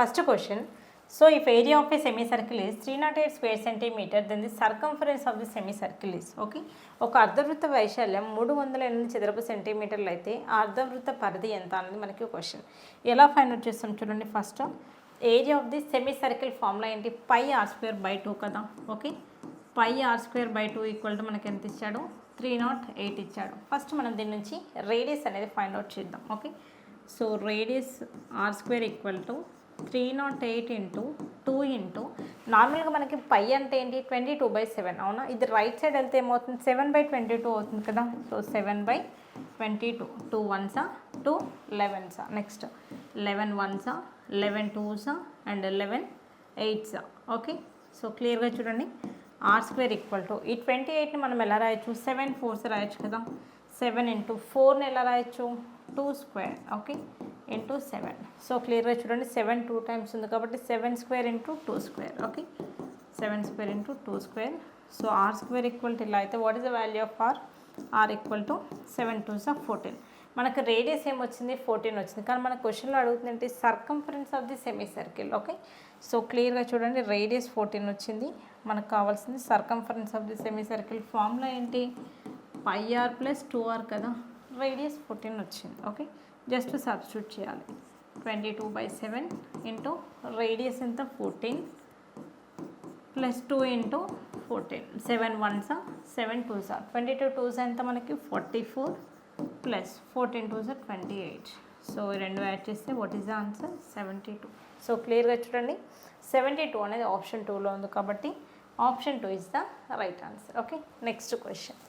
First question. So if area of a semicircle is 308 square centimeter, then the circumference of the semicircle is okay. ఒక అర్ధవృత్త వైశాల్యం 308 చదరపు సెంటీమీటర్లు అయితే ఆ అర్ధవృత్త పరిధి ఎంత అనేది మనకి క్వశ్చన్. ఎలా ఫైండ్ అవుట్ చేస్తాం చూడండి. First area of the semi circle formula ఏంటి, పై ఆర్ స్క్వేర్ బై 2 కదా. Okay, pi r square by 2 equal to మనకి ఎంత ఇచ్చాడు, 308 ఇచ్చాడు. ఫస్ట్ మనం దీని నుంచి రేడియస్ అనేది ఫైండ్ అవుట్ చేద్దాం. Okay, so radius r square equal to 308 into 2 into నార్మల్గా మనకి పై అంటే ఏంటి 22/7 అవునా. ఇది రైట్ సైడ్ వెళ్తే ఏమవుతుంది, 7/22 అవుతుంది కదా. So 7/22, 2 1s 2 11s, next 11 1s 11 2s and 11 8s. Okay, so క్లియర్గా చూడండి. ఆర్ స్క్వేర్ ఈక్వల్ టు ఈ 28ని మనం ఎలా రాయొచ్చు, 7 4s రాయొచ్చు కదా. 7 ఇంటూ 4ని ఎలా రాయొచ్చు, 2 స్క్వేర్. Okay, into 7. సో క్లియర్గా చూడండి, 7 2 టైమ్స్ ఉంది కాబట్టి 7 square into 2 square. Okay, 7 square into 2 square. So r square equal to ఇలా అయితే what is the value of r, r equal to 7 2s 14. మనకు రేడియస్ ఏమొచ్చింది, 14 వచ్చింది. కానీ మన క్వశ్చన్లో అడుగుతుంది ఏంటి, circumference of the semi circle. Okay, so క్లియర్గా చూడండి, రేడియస్ 14 వచ్చింది. మనకు కావాల్సింది circumference of the semi circle. Formula ఏంటి, పై ఆర్ ప్లస్ 2r కదా, రేడియస్ 14 వచ్చింది. ఓకే, జస్ట్ సబ్స్టిట్యూట్ చేయాలి. 22/7 ఇంటూ రేడియస్ ఎంత 14 plus 2 into 14, 7 1s 7 2s, 22 2s ఎంత మనకి 44 ప్లస్ 14 2s 28. సో ఈ రెండు యాడ్ చేస్తే what is the answer, 72. So క్లియర్గా చూడండి, 72 అనేది ఆప్షన్ 2లో ఉంది కాబట్టి option 2 is the right answer. Okay, next question.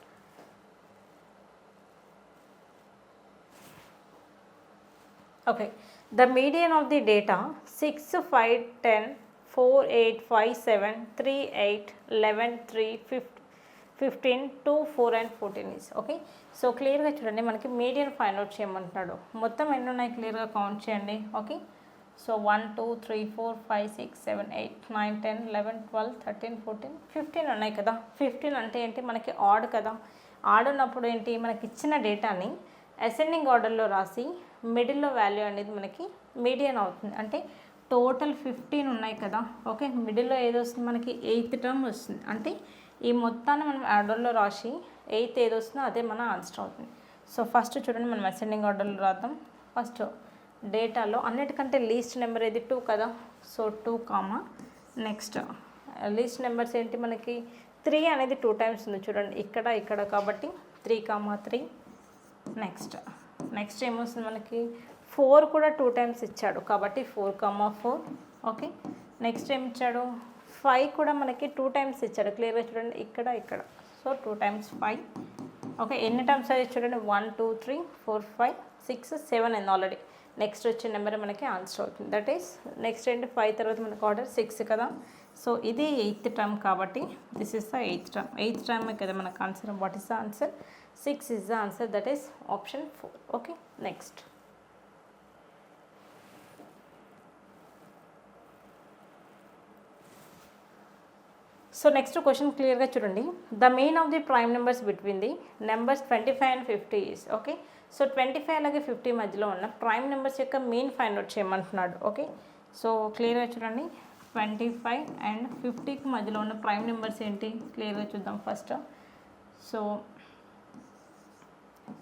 Okay, the median of the data 6 5 10 4 8 5 7 3 8 11 3 15 2 4 and 14 is okay. So క్లియర్గా చూడండి, మనకి మీడియన్ ఫైండ్ అవుట్ చేయమంటున్నాడు. మొత్తం ఎన్ని ఉన్నాయి క్లియర్గా కౌంట్ చేయండి. ఓకే, సో 1 2 3 4 5 6 7 8 9 10 11 12 13 14 15 ఉన్నాయి కదా. 15 అంటే ఏంటి, మనకి ఆడ్ కదా. ఆడ్ ఉన్నప్పుడు ఏంటి, మనకి ఇచ్చిన డేటాని అసెండింగ్ ఆర్డర్లో రాసి మిడిల్లో వాల్యూ అనేది మనకి మీడియన్ అవుతుంది. అంటే టోటల్ 15 ఉన్నాయి కదా. ఓకే, మిడిల్లో ఏది వస్తుంది, మనకి 8th టర్మ్ వస్తుంది. అంటే ఈ మొత్తాన్ని మనం ఆర్డర్లో రాసి 8th ఏది వస్తుందో అదే మన ఆన్సర్ అవుతుంది. సో ఫస్ట్ చూడండి, మనం అసెండింగ్ ఆర్డర్లో రాద్దాం. ఫస్ట్ డేటాలో అన్నిటికంటే లీస్ట్ నెంబర్ ఏది 2 కదా. So 2 comma next least numbers ఏంటి, మనకి 3 అనేది 2 టైమ్స్ ఉంది చూడండి, ఇక్కడ ఇక్కడ కాబట్టి 3,3. నెక్స్ట్ ఏమొస్తుంది, మనకి 4 కూడా 2 టైమ్స్ ఇచ్చాడు కాబట్టి 4,4. ఓకే, నెక్స్ట్ ఏమి ఇచ్చాడు, 5 కూడా మనకి 2 టైమ్స్ ఇచ్చాడు. క్లియర్గా చూడండి, ఇక్కడ ఇక్కడ. So 2 times 5. ఓకే, ఎన్ని టైమ్స్ అది చూడండి, 1 2 3 4 5 6 7 అయింది ఆల్రెడీ. నెక్స్ట్ వచ్చే నెంబర్ మనకి ఆన్సర్ అవుతుంది. దట్ ఈస్ నెక్స్ట్ ఏంటి, 5 తర్వాత మనకి ఆర్డర్ 6 కదా. సో ఇది 8th టర్మ్ కాబట్టి this is the 8th term. 8th term కదా మనకు answer. What is the answer, 6 is the answer, that is option 4. okay, next. So next question clear ga chudandi, the mean of the prime numbers between the numbers 25 and 50 is okay. So 25 alage 50 మధ్యలో ఉన్న prime numbers యొక్క mean find out చేయమంటున్నాడు. Okay, so క్లియర్గా చూడండి, 25 and 50కి మధ్యలో ఉన్న prime numbers ఏంటి క్లియర్గా చూద్దాం. First so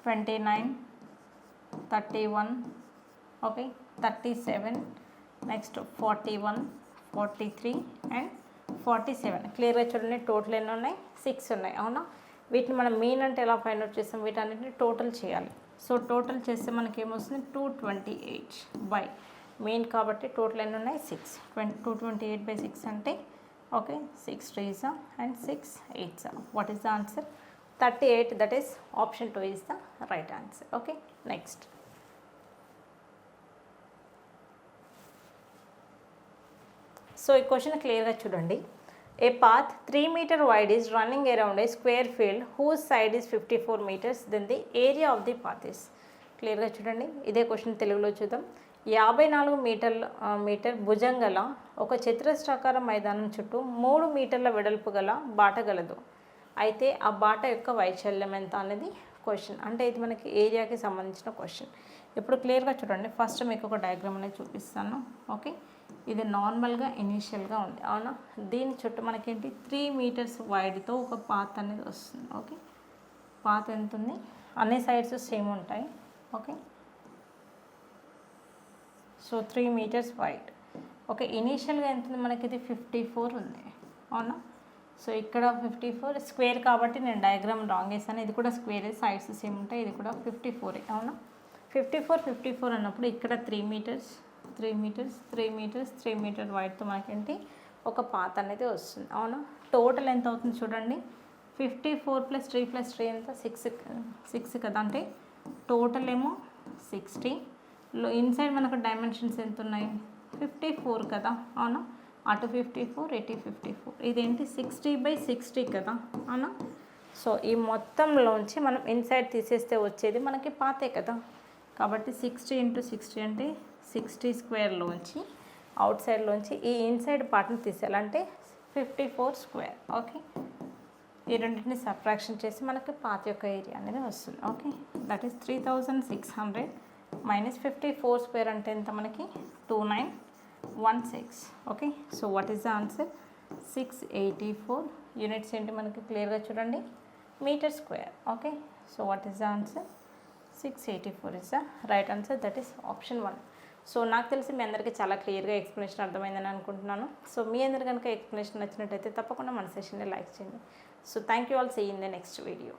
29 31 okay 37 next 41 43 and 47. క్లియర్గా చూడండి, టోటల్ ఎన్ని ఉన్నాయి, 6 ఉన్నాయి అవునా. వీటిని మనం మీన్ అంటే ఎలా ఫైండ్ అవుట్ చేస్తాం, వీటన్నిటిని టోటల్ చేయాలి. సో టోటల్ చేస్తే మనకి ఏమొస్తుంది, 228 బై మెయిన్ కాబట్టి టోటల్ ఎన్ని ఉన్నాయి, 6. 228/6 అంటే okay 6 3s and 6 8s. What is the answer, 38. That is option 2 is the right answer. Okay, next. So ఈ క్వశ్చన్ క్లియర్గా చూడండి. ఏ path 3 meter wide is running around a square field whose side is 54 meters, then the area of the path is. క్లియర్గా చూడండి, ఇదే question తెలుగులో చూద్దాం. 54 metre భుజం గల ఒక చతురస్రాకార మైదానం చుట్టూ 3 మీటర్ల వెడల్పు గల బాట గలదు. అయితే ఆ బాట యొక్క వైశాల్యం ఎంత అనేది క్వశ్చన్. అంటే ఇది మనకి ఏరియాకి సంబంధించిన క్వశ్చన్. ఇప్పుడు క్లియర్గా చూడండి, ఫస్ట్ మీకు ఒక డయాగ్రామ్ అనేది చూపిస్తాను. ఓకే, ఇది నార్మల్గా ఇనీషియల్గా ఉంది అవునా. దీని చుట్టూ మనకేంటి 3 మీటర్స్ వైడ్తో ఒక పాత్ అనేది వస్తుంది. ఓకే, పాత్ ఎంత ఉంది, అన్ని సైడ్స్ సేమ్ ఉంటాయి. Okay, so 3 meters wide. Okay, ఇనీషియల్గా ఎంత ఉంది మనకి, ఇది 54 ఉంది అవునా. సో ఇక్కడ 54 స్క్వేర్ కాబట్టి నేను డయాగ్రామ్ రాంగ్ వేసాను. ఇది కూడా స్క్వేరే, సైడ్స్ సేమ్ ఉంటాయి. ఇది కూడా 54 అవునా. 54 అన్నప్పుడు ఇక్కడ 3 మీటర్స్ 3 మీటర్స్ 3 మీటర్స్ 3 మీటర్ వైడ్తో మనకేంటి ఒక పాత్ అనేది వస్తుంది అవునా. టోటల్ ఎంత అవుతుంది చూడండి, 54 + 3 + 3 ఎంత, 6 కదా. అంటే టోటల్ ఏమో 60. ఇన్సైడ్ మనకు డైమెన్షన్స్ ఎంత ఉన్నాయి, 54 కదా అవునా. అటు 54, ఇటు 54. ఇదేంటి 60/60 కదా అవునా. సో ఈ మొత్తంలోంచి మనం ఇన్సైడ్ తీసేస్తే వచ్చేది మనకి పాతే కదా. కాబట్టి 60 × 60 అంటే 60 స్క్వేర్లోంచి అవుట్ సైడ్లోంచి ఈ ఇన్సైడ్ పార్ట్ని తీసేయాలంటే 54 స్క్వేర్. ఓకే, ఈ రెండింటిని సబ్ట్రాక్షన్ చేసి మనకి పాత్ యొక్క ఏరియా అనేది వస్తుంది. ఓకే, దట్ ఈస్ 3600 - 54 స్క్వేర్ అంటే ఎంత మనకి 2916. Okay, so what is the answer, 684 units ఏంటి మనకి క్లియర్గా చూడండి, meter square. Okay, so what is the answer, 684 is the right answer, that is option 1. So నాకు తెలిసి మీ అందరికీ చాలా క్లియర్గా ఎక్స్ప్లెనేషన్ అర్థమైందని అనుకుంటున్నాను. సో మీ అందరు కనుక ఎక్స్ప్లెనేషన్ నచ్చినట్టయితే తప్పకుండా మన సెషన్ని లైక్ చేయండి. So thank you all, see in the next video.